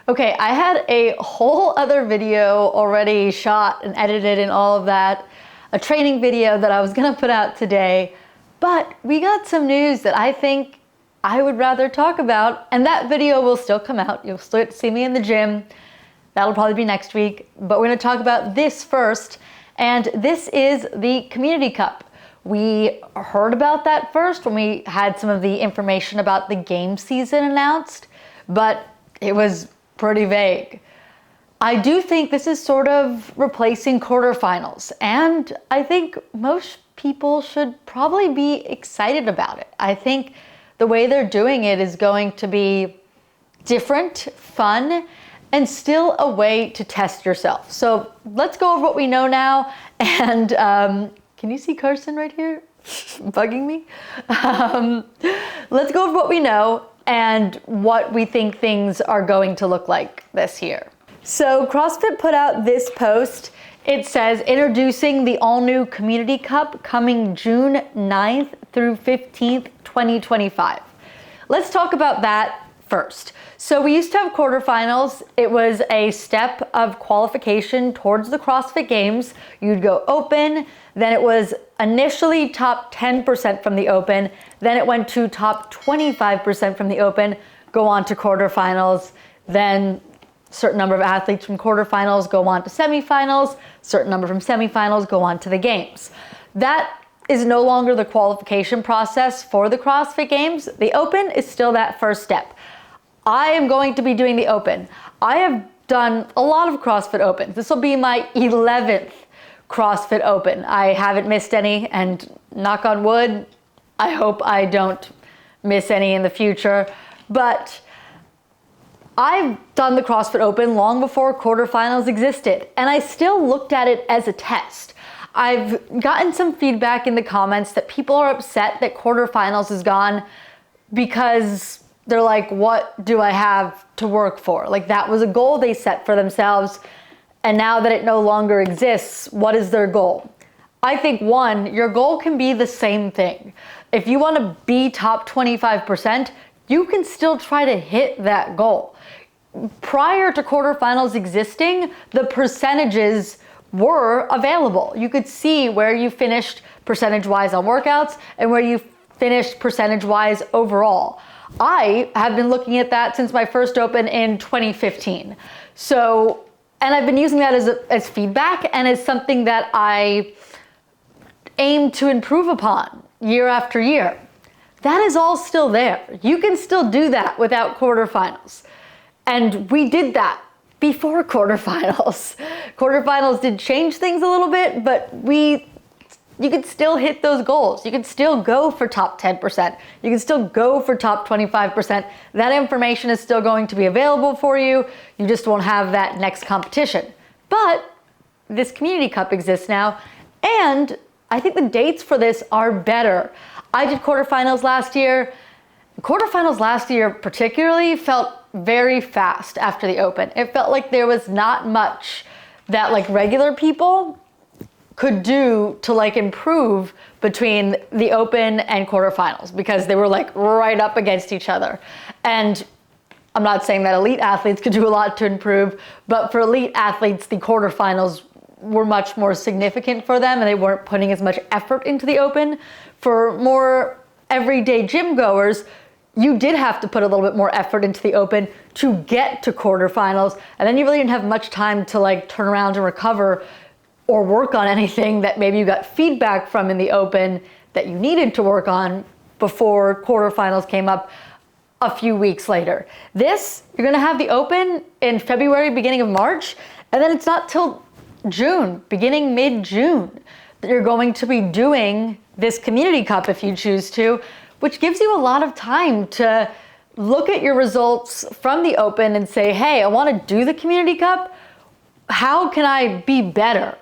Okay, I had a whole other video already shot and edited and all of that, a training video that I was gonna put out today, but we got some news that I think I would rather talk about, and that video will still come out. You'll still see me in the gym. That'll probably be next week, but we're gonna talk about this first, and this is the Community Cup. We heard about that first when we had some of the information about the game season announced, but it was pretty vague. I do think this is sort of replacing quarterfinals, and I think most people should probably be excited about it. I think the way they're doing it is going to be different, fun, and still a way to test yourself. So let's go over what we know now, and can you see Carson right here? Bugging me? Let's go over what we know and what we think things are going to look like this year. So CrossFit put out this post. It says, introducing the all-new Community Cup coming June 9th through 15th, 2025. Let's talk about that first. So we used to have quarterfinals. It was a step of qualification towards the CrossFit Games. You'd go open, then it was initially top 10% from the open, then it went to top 25% from the open, go on to quarterfinals, then certain number of athletes from quarterfinals go on to semifinals, certain number from semifinals go on to the games. That is no longer the qualification process for the CrossFit Games. The open is still that first step. I am going to be doing the open. I have done a lot of CrossFit Opens. This will be my 11th CrossFit Open. I haven't missed any, and knock on wood, I hope I don't miss any in the future. But I've done the CrossFit Open long before quarterfinals existed, and I still looked at it as a test. I've gotten some feedback in the comments that people are upset that quarterfinals is gone because they're like, what do I have to work for? Like, that was a goal they set for themselves, and now that it no longer exists, what is their goal? I think one, your goal can be the same thing. If you want to be top 25%, you can still try to hit that goal. Prior to quarterfinals existing, the percentages were available. You could see where you finished percentage-wise on workouts and where you finished percentage-wise overall. I have been looking at that since my first open in 2015. So, and I've been using that as feedback and as something that I aim to improve upon year after year. That is all still there. You can still do that without quarterfinals. And we did that before quarterfinals. Quarterfinals did change things a little bit, but you could still hit those goals. You could still go for top 10%. You can still go for top 25%. That information is still going to be available for you. You just won't have that next competition. But this Community Cup exists now, and I think the dates for this are better. I did quarterfinals last year. Quarterfinals last year particularly felt very fast after the open. It felt like there was not much that like regular people could do to like improve between the open and quarterfinals because they were like right up against each other. And I'm not saying that elite athletes could do a lot to improve, but for elite athletes, the quarterfinals were much more significant for them and they weren't putting as much effort into the open. For more everyday gym goers, you did have to put a little bit more effort into the open to get to quarterfinals, and then you really didn't have much time to like turn around and recover or work on anything that maybe you got feedback from in the open that you needed to work on before quarterfinals came up a few weeks later. This, you're gonna have the open in February, beginning of March, and then it's not till June, beginning mid-June, that you're going to be doing this Community Cup if you choose to, which gives you a lot of time to look at your results from the open and say, hey, I want to do the Community Cup. How can I be better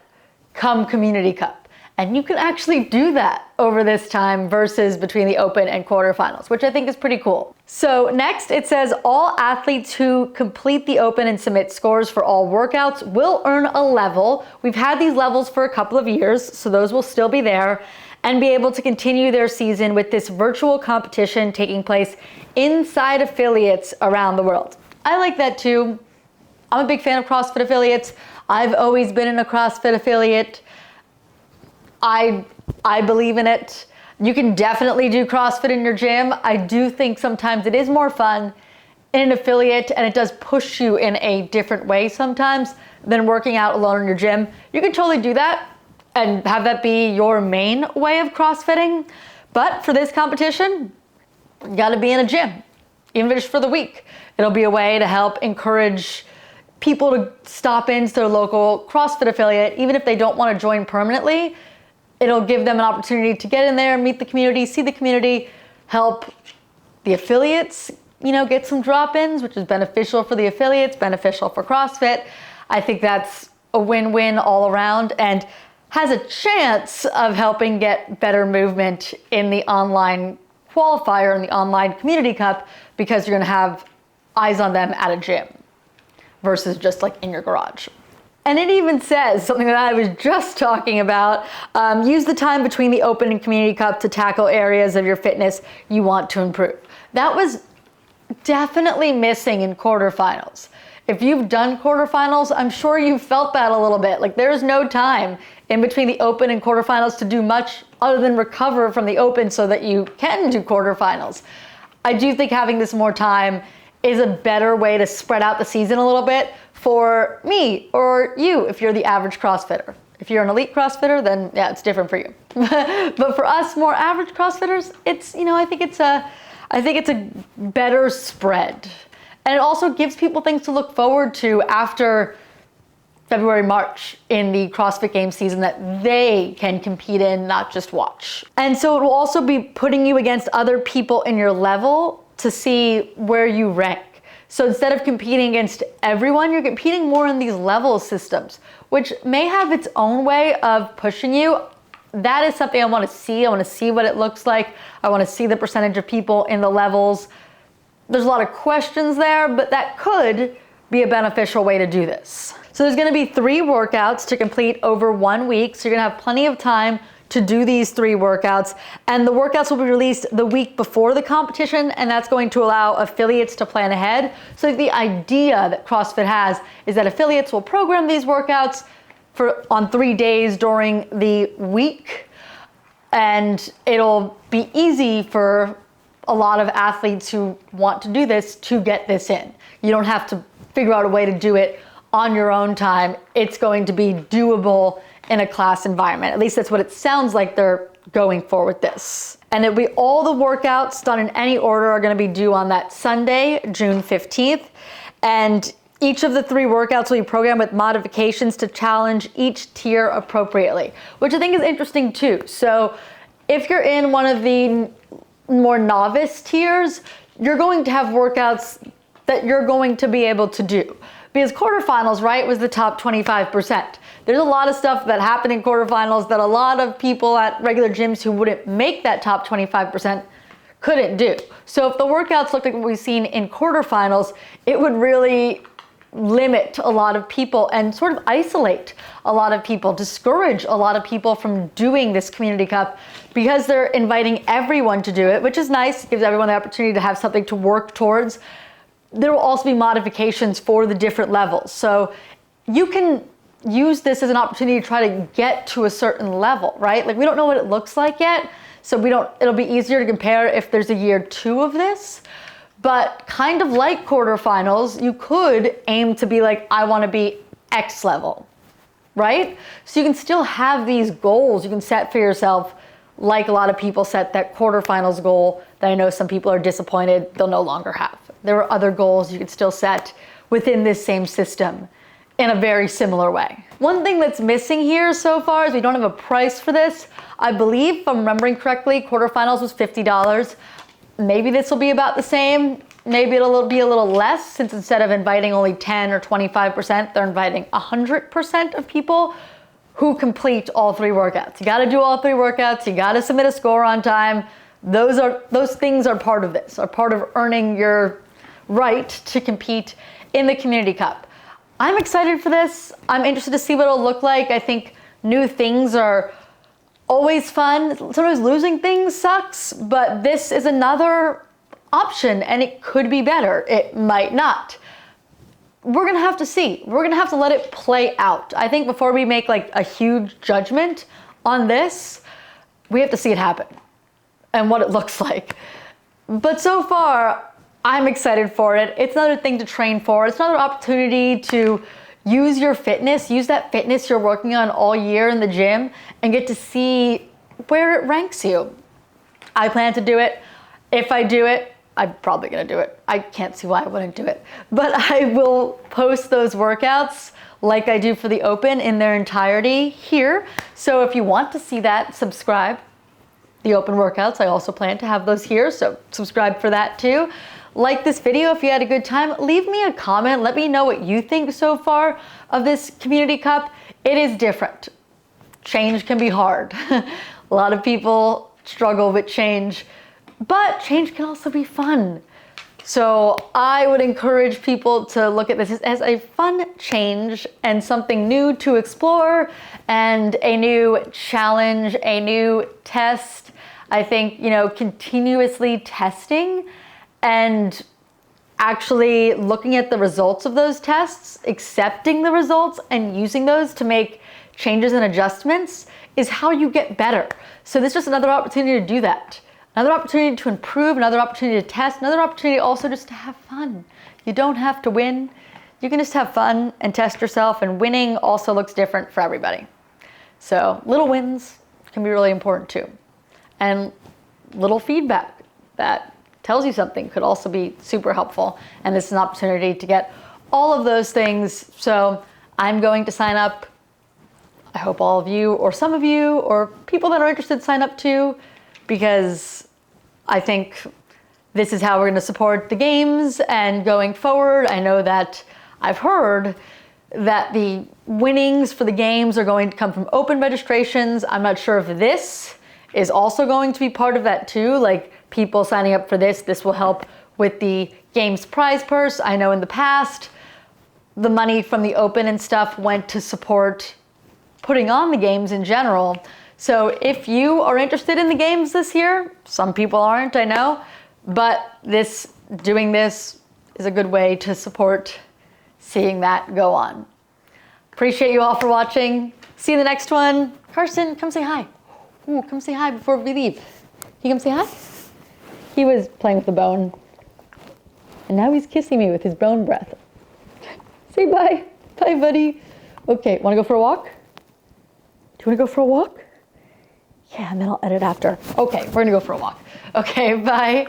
come Community Cup? And you can actually do that over this time versus between the open and quarterfinals, which I think is pretty cool. So next it says all athletes who complete the open and submit scores for all workouts will earn a level. We've had these levels for a couple of years, so those will still be there, and be able to continue their season with this virtual competition taking place inside affiliates around the world. I like that too. I'm a big fan of CrossFit affiliates. I've always been in a CrossFit affiliate. I believe in it. You can definitely do CrossFit in your gym. I do think sometimes it is more fun in an affiliate, and it does push you in a different way sometimes than working out alone in your gym. You can totally do that and have that be your main way of CrossFitting. But for this competition, you gotta be in a gym, even if it's for the week. It'll be a way to help encourage people to stop into their local CrossFit affiliate, even if they don't wanna join permanently. It'll give them an opportunity to get in there, meet the community, see the community, help the affiliates, get some drop-ins, which is beneficial for the affiliates, beneficial for CrossFit. I think that's a win-win all around and has a chance of helping get better movement in the online qualifier and the online community cup, because you're gonna have eyes on them at a gym versus just like in your garage. And it even says something that I was just talking about, use the time between the open and community cup to tackle areas of your fitness you want to improve. That was definitely missing in quarterfinals. If you've done quarterfinals, I'm sure you felt that a little bit. Like there's no time in between the open and quarterfinals to do much other than recover from the open so that you can do quarterfinals. I do think having this more time is a better way to spread out the season a little bit for me or you if you're the average CrossFitter. If you're an elite CrossFitter, then yeah, it's different for you. But for us more average CrossFitters, it's, I think it's a better spread. And it also gives people things to look forward to after February, March in the CrossFit Games season that they can compete in, not just watch. And so it will also be putting you against other people in your level to see where you rank. So instead of competing against everyone, you're competing more in these level systems, which may have its own way of pushing you. That is something I want to see. I want to see what it looks like. I want to see the percentage of people in the levels. There's a lot of questions there, but that could be a beneficial way to do this. So there's going to be 3 workouts to complete over 1 week. So you're going to have plenty of time to do these 3 workouts. And the workouts will be released the week before the competition, and that's going to allow affiliates to plan ahead. So the idea that CrossFit has is that affiliates will program these workouts on 3 days during the week, and it'll be easy for a lot of athletes who want to do this to get this in. You don't have to figure out a way to do it on your own time. It's going to be doable in a class environment. At least that's what it sounds like they're going for with this. And it'll be all the workouts done in any order are going to be due on that Sunday, June 15th. And each of the 3 workouts will be programmed with modifications to challenge each tier appropriately, which I think is interesting too. So if you're in one of the more novice tiers, you're going to have workouts that you're going to be able to do. Because quarterfinals, right, was the top 25%. There's a lot of stuff that happened in quarterfinals that a lot of people at regular gyms who wouldn't make that top 25% couldn't do. So if the workouts looked like what we've seen in quarterfinals, it would really limit a lot of people and sort of isolate a lot of people, discourage a lot of people from doing this community cup, because they're inviting everyone to do it, which is nice. It gives everyone the opportunity to have something to work towards. There will also be modifications for the different levels. So you can use this as an opportunity to try to get to a certain level, right? Like we don't know what it looks like yet. So it'll be easier to compare if there's a year 2 of this. But kind of like quarterfinals, you could aim to be like, I want to be X level, right? So you can still have these goals you can set for yourself, like a lot of people set that quarterfinals goal that I know some people are disappointed they'll no longer have. There are other goals you could still set within this same system in a very similar way. One thing that's missing here so far is we don't have a price for this. I believe, if I'm remembering correctly, quarterfinals was $50. Maybe this will be about the same. Maybe it'll be a little less, since instead of inviting only 10 or 25%, they're inviting 100% of people who complete all 3 workouts. You gotta do all 3 workouts, you gotta submit a score on time. Those things are part of this, are part of earning your right to compete in the Community Cup. I'm excited for this. I'm interested to see what it'll look like. I think new things are always fun. Sometimes losing things sucks, but this is another option and it could be better. It might not. we're gonna have to see. We're gonna have to let it play out. I think before we make like a huge judgment on this, we have to see it happen and what it looks like. But so far, I'm excited for it. It's another thing to train for. It's another opportunity to use your fitness, use that fitness you're working on all year in the gym and get to see where it ranks you. I plan to do it. If I do it, I'm probably gonna do it. I can't see why I wouldn't do it. But I will post those workouts like I do for the Open in their entirety here. So if you want to see that, subscribe. The Open workouts, I also plan to have those here, so subscribe for that too. Like this video if you had a good time. Leave me a comment. Let me know what you think so far of this Community Cup. It is different. Change can be hard. A lot of people struggle with change, but change can also be fun. So I would encourage people to look at this as a fun change and something new to explore and a new challenge, a new test. I think, continuously testing and actually looking at the results of those tests, accepting the results and using those to make changes and adjustments is how you get better. So this is just another opportunity to do that. Another opportunity to improve, another opportunity to test, another opportunity also just to have fun. You don't have to win. You can just have fun and test yourself, and winning also looks different for everybody. So little wins can be really important too. And little feedback that tells you something could also be super helpful. And this is an opportunity to get all of those things. So I'm going to sign up. I hope all of you, or some of you, or people that are interested sign up too, because I think this is how we're going to support the games. And going forward, I know that I've heard that the winnings for the games are going to come from Open registrations. I'm not sure if this is also going to be part of that too, like people signing up for this will help with the games prize purse. I know in the past, the money from the Open and stuff went to support putting on the games in general. So if you are interested in the games this year, some people aren't, I know, but doing this is a good way to support seeing that go on. Appreciate you all for watching. See you in the next one. Carson, come say hi. Ooh, come say hi before we leave. Can you come say hi? He was playing with the bone, and now he's kissing me with his bone breath. Say bye. Bye, buddy. Okay, wanna go for a walk? Do you wanna go for a walk? Yeah, and then I'll edit after. Okay, we're gonna go for a walk. Okay, bye.